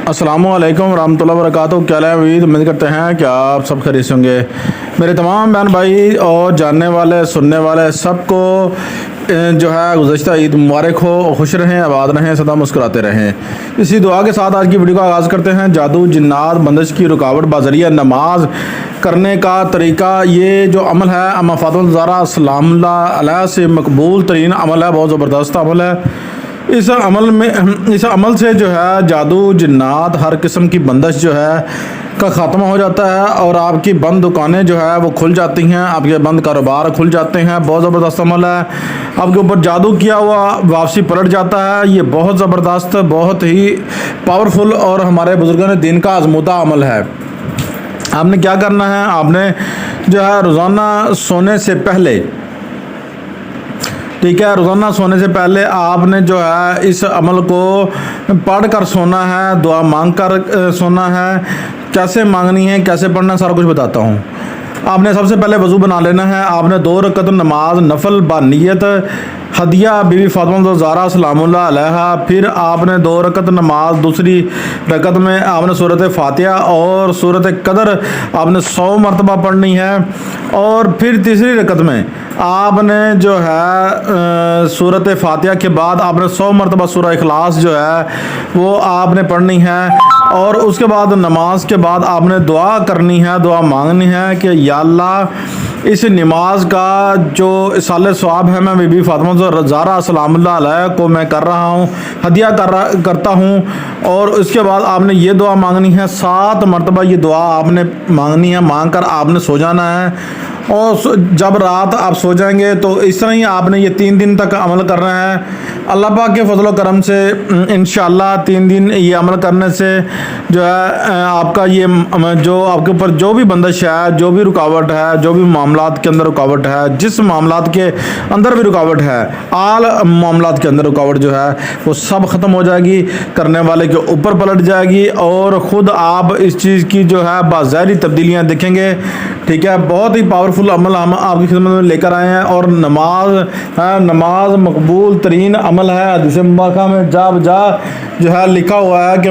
السلام علیکم ورحمۃ اللہ وبرکاتہ. کیا حال ہے؟ امید کرتے ہیں کہ آپ سب خیریت سے ہوں گے. میرے تمام بہن بھائی اور جاننے والے سننے والے سب کو جو ہے گزشتہ عید مبارک ہو. خوش رہیں، آباد رہیں، سدا مسکراتے رہیں. اسی دعا کے ساتھ آج کی ویڈیو کا آغاز کرتے ہیں. جادو، جنات، بندش کی رکاوٹ بذریعہ نماز کرنے کا طریقہ. یہ جو عمل ہے اما فاطمہ الزہرا سلام اللہ علیہ سے مقبول ترین عمل ہے، بہت زبردست عمل ہے. اس عمل سے جو ہے جادو، جنات، ہر قسم کی بندش جو ہے کا خاتمہ ہو جاتا ہے اور آپ کی بند دکانیں جو ہے وہ کھل جاتی ہیں، آپ کے بند کاروبار کھل جاتے ہیں. بہت زبردست عمل ہے. آپ کے اوپر جادو کیا ہوا واپسی پلٹ جاتا ہے. یہ بہت زبردست، بہت ہی پاورفل اور ہمارے بزرگان دین کا آزمودہ عمل ہے. آپ نے کیا کرنا ہے؟ آپ نے جو ہے روزانہ سونے سے پہلے، ٹھیک ہے، روزانہ سونے سے پہلے آپ نے جو ہے اس عمل کو پڑھ کر سونا ہے، دعا مانگ کر سونا ہے. کیسے مانگنی ہے، کیسے پڑھنا ہے، سارا کچھ بتاتا ہوں. آپ نے سب سے پہلے وضو بنا لینا ہے. آپ نے 2 رکعت نماز نفل بانیت ہدیہ بی بی فاطمہ الزہرا سلام اللہ علیہا. پھر آپ نے 2 رکعت نماز، دوسری رکعت میں آپ نے سورۃ فاتحہ اور سورۃ قدر آپ نے 100 مرتبہ پڑھنی ہے. اور پھر تیسری رکعت میں آپ نے جو ہے سورۃ فاتحہ کے بعد آپ نے 100 مرتبہ سورہ اخلاص جو ہے وہ آپ نے پڑھنی ہے. اور اس کے بعد نماز کے بعد آپ نے دعا کرنی ہے، دعا مانگنی ہے کہ یا اللہ اس نماز کا جو اصال ثواب ہے میں بی بی فاطمہ الزہرا سلام اللہ علیہ کو میں کر رہا ہوں، ہدیہ کرتا ہوں. اور اس کے بعد آپ نے یہ دعا مانگنی ہے، 7 مرتبہ یہ دعا آپ نے مانگنی ہے. مانگ کر آپ نے سو جانا ہے. اور جب رات آپ سو جائیں گے تو اس طرح ہی آپ نے یہ 3 دن تک عمل کرنا ہے. اللہ پاک کے فضل و کرم سے انشاءاللہ 3 دن یہ عمل کرنے سے جو ہے آپ کا یہ جو آپ کے اوپر جو بھی بندش ہے، جو بھی رکاوٹ ہے، جو بھی معاملات کے اندر رکاوٹ ہے، جس معاملات کے اندر بھی رکاوٹ ہے، آل معاملات کے اندر رکاوٹ جو ہے وہ سب ختم ہو جائے گی، کرنے والے کے اوپر پلٹ جائے گی اور خود آپ اس چیز کی جو ہے باظاہری تبدیلیاں دیکھیں گے. ٹھیک ہے، بہت ہی پاورفل عمل ہم آپ کی خدمت میں لے کر آئے ہیں. اور نماز مقبول ترین عمل ہے. حدیث مبارکہ میں جا جو ہے لکھا ہوا ہے کہ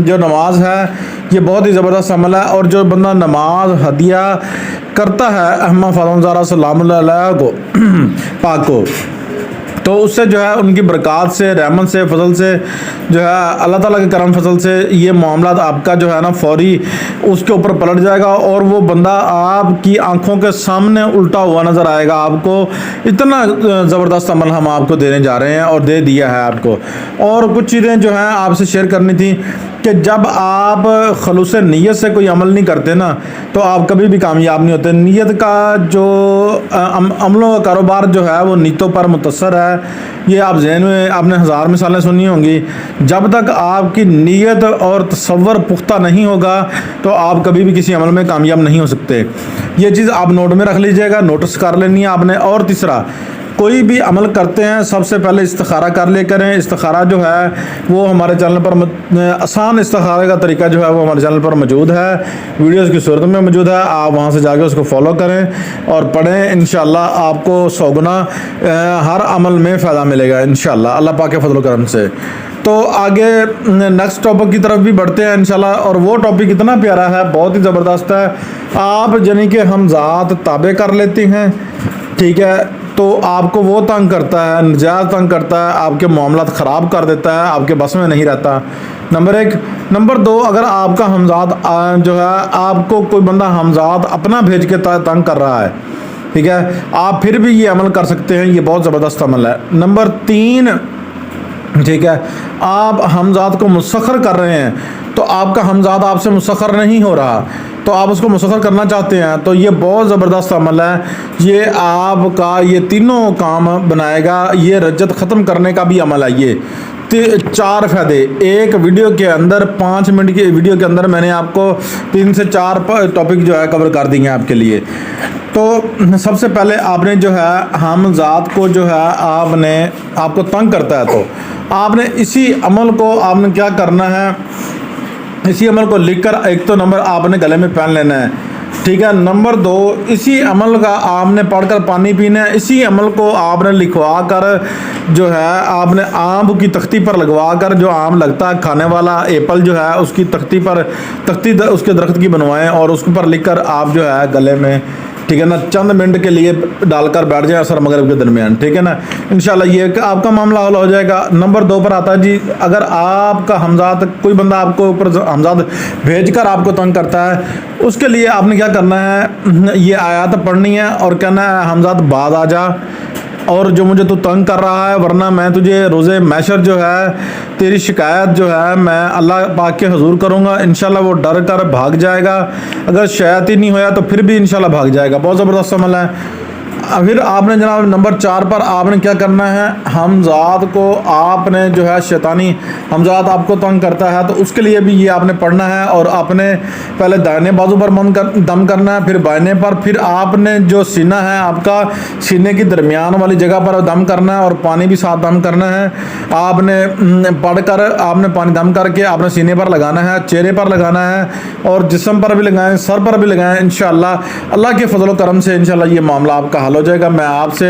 جو نماز ہے یہ بہت ہی زبردست عمل ہے. اور جو بندہ نماز ہدیہ کرتا ہے اما فاطمہ الزہرا سلام اللہ علیہ کو پاک کو، تو اس سے جو ہے ان کی برکات سے، رحمت سے، فضل سے جو ہے اللہ تعالیٰ کے کرم فضل سے یہ معاملات آپ کا جو ہے نا فوری اس کے اوپر پلٹ جائے گا اور وہ بندہ آپ کی آنکھوں کے سامنے الٹا ہوا نظر آئے گا آپ کو. اتنا زبردست عمل ہم آپ کو دینے جا رہے ہیں اور دے دیا ہے آپ کو. اور کچھ چیزیں جو ہیں آپ سے شیئر کرنی تھی کہ جب آپ خلوص نیت سے کوئی عمل نہیں کرتے نا تو آپ کبھی بھی کامیاب نہیں ہوتے. نیت کا جو عملوں کا کاروبار جو ہے وہ نیتوں پر متصر ہے. یہ آپ ذہن میں آپ نے 1000 مثالیں سنی ہوں گی. جب تک آپ کی نیت اور تصور پختہ نہیں ہوگا تو آپ کبھی بھی کسی عمل میں کامیاب نہیں ہو سکتے. یہ چیز آپ نوٹ میں رکھ لیجئے گا، نوٹس کر لینی ہے آپ نے. اور تیسرا، کوئی بھی عمل کرتے ہیں سب سے پہلے استخارہ کر لے کریں. استخارہ جو ہے وہ ہمارے چینل پر آسان استخارے کا طریقہ جو ہے وہ ہمارے چینل پر موجود ہے، ویڈیوز کی صورت میں موجود ہے. آپ وہاں سے جا کے اس کو فالو کریں اور پڑھیں. انشاءاللہ آپ کو 100 گنا ہر عمل میں فائدہ ملے گا انشاءاللہ اللہ پاک کے فضل و کرم سے. تو آگے نیکسٹ ٹاپک کی طرف بھی بڑھتے ہیں انشاءاللہ. اور وہ ٹاپک اتنا پیارا ہے، بہت ہی زبردست ہے. آپ یعنی کہ ہم ذات تابع کر لیتے ہیں، ٹھیک ہے، تو آپ کو وہ تنگ کرتا ہے، نجات تنگ کرتا ہے، آپ کے معاملات خراب کر دیتا ہے، آپ کے بس میں نہیں رہتا. نمبر 1. نمبر 2، اگر آپ کا ہمذات جو ہے آپ کو کوئی بندہ ہمذات اپنا بھیج کے تنگ کر رہا ہے، ٹھیک ہے، آپ پھر بھی یہ عمل کر سکتے ہیں. یہ بہت زبردست عمل ہے. نمبر 3، ٹھیک ہے، آپ ہمذات کو مسخر کر رہے ہیں تو آپ کا ہمذات آپ سے مسخر نہیں ہو رہا تو آپ اس کو مسخر کرنا چاہتے ہیں تو یہ بہت زبردست عمل ہے. یہ آپ کا یہ تینوں کام بنائے گا. یہ رجت ختم کرنے کا بھی عمل ہے. یہ 4 فائدے ایک ویڈیو کے اندر، 5 منٹ کی ویڈیو کے اندر میں نے آپ کو 3 سے 4 ٹاپک جو ہے کور کر دیے ہیں آپ کے لیے. تو سب سے پہلے آپ نے جو ہے ہم ذات کو جو ہے آپ کو تنگ کرتا ہے تو آپ نے اسی عمل کو آپ نے کیا کرنا ہے، اسی عمل کو لکھ کر ایک تو نمبر آپ نے گلے میں پہن لینا ہے. ٹھیک ہے. نمبر 2, اسی عمل کا آپ نے پڑھ کر پانی پینا ہے. اسی عمل کو آپ نے لکھوا کر جو ہے آپ نے آم کی تختی پر لگوا کر, جو آم لگتا ہے کھانے والا ایپل جو ہے اس کی تختی پر اس کے درخت کی بنوائیں اور اس پر لکھ کر آپ جو ہے گلے میں, ٹھیک ہے نا, چند منٹ کے لیے ڈال کر بیٹھ جائیں اثر مغرب کے درمیان. ٹھیک ہے نا, انشاءاللہ یہ آپ کا معاملہ حل ہو جائے گا. نمبر 2 پر آتا ہے جی, اگر آپ کا ہمزاد, کوئی بندہ آپ کو اوپر ہمزاد بھیج کر آپ کو تنگ کرتا ہے, اس کے لیے آپ نے کیا کرنا ہے, یہ آیات پڑھنی ہے اور کہنا ہے ہمزاد بعد آ جا, اور جو مجھے تو تنگ کر رہا ہے ورنہ میں تجھے روزے محشر جو ہے تیری شکایت جو ہے میں اللہ پاک کے حضور کروں گا. انشاءاللہ وہ ڈر کر بھاگ جائے گا. اگر شاید ہی نہیں ہویا تو پھر بھی انشاءاللہ بھاگ جائے گا. بہت زبردست عمل ہے. پھر آپ نے جناب نمبر 4 پر آپ نے کیا کرنا ہے, ہمزاد کو آپ نے جو ہے شیطانی ہمزاد آپ کو تنگ کرتا ہے تو اس کے لیے بھی یہ آپ نے پڑھنا ہے, اور آپ نے پہلے دائنے بازو پر دم کرنا ہے, پھر بائنے پر, پھر آپ نے جو سینہ ہے آپ کا سینے کی درمیان والی جگہ پر دم کرنا ہے اور پانی بھی ساتھ دم کرنا ہے. آپ نے پڑھ کر آپ نے پانی دم کر کے آپ نے سینے پر لگانا ہے, چہرے پر لگانا ہے اور جسم پر بھی لگائیں, سر پر بھی لگائیں. انشاءاللہ اللہ کے فضل و کرم سے انشاءاللہ یہ معاملہ آپ کا حل ہو جائے گا. میں آپ سے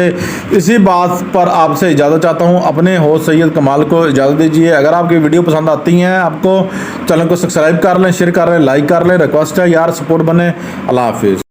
اسی بات پر آپ سے اجازت چاہتا ہوں. اپنے ہوسٹ سید کمال کو اجازت دیجیے. اگر آپ کی ویڈیو پسند آتی ہیں, آپ کو چینل کو سبسکرائب کر لیں, شیئر کر لیں, لائک کر لیں. ریکویسٹ ہے یار سپورٹ بنے. اللہ حافظ.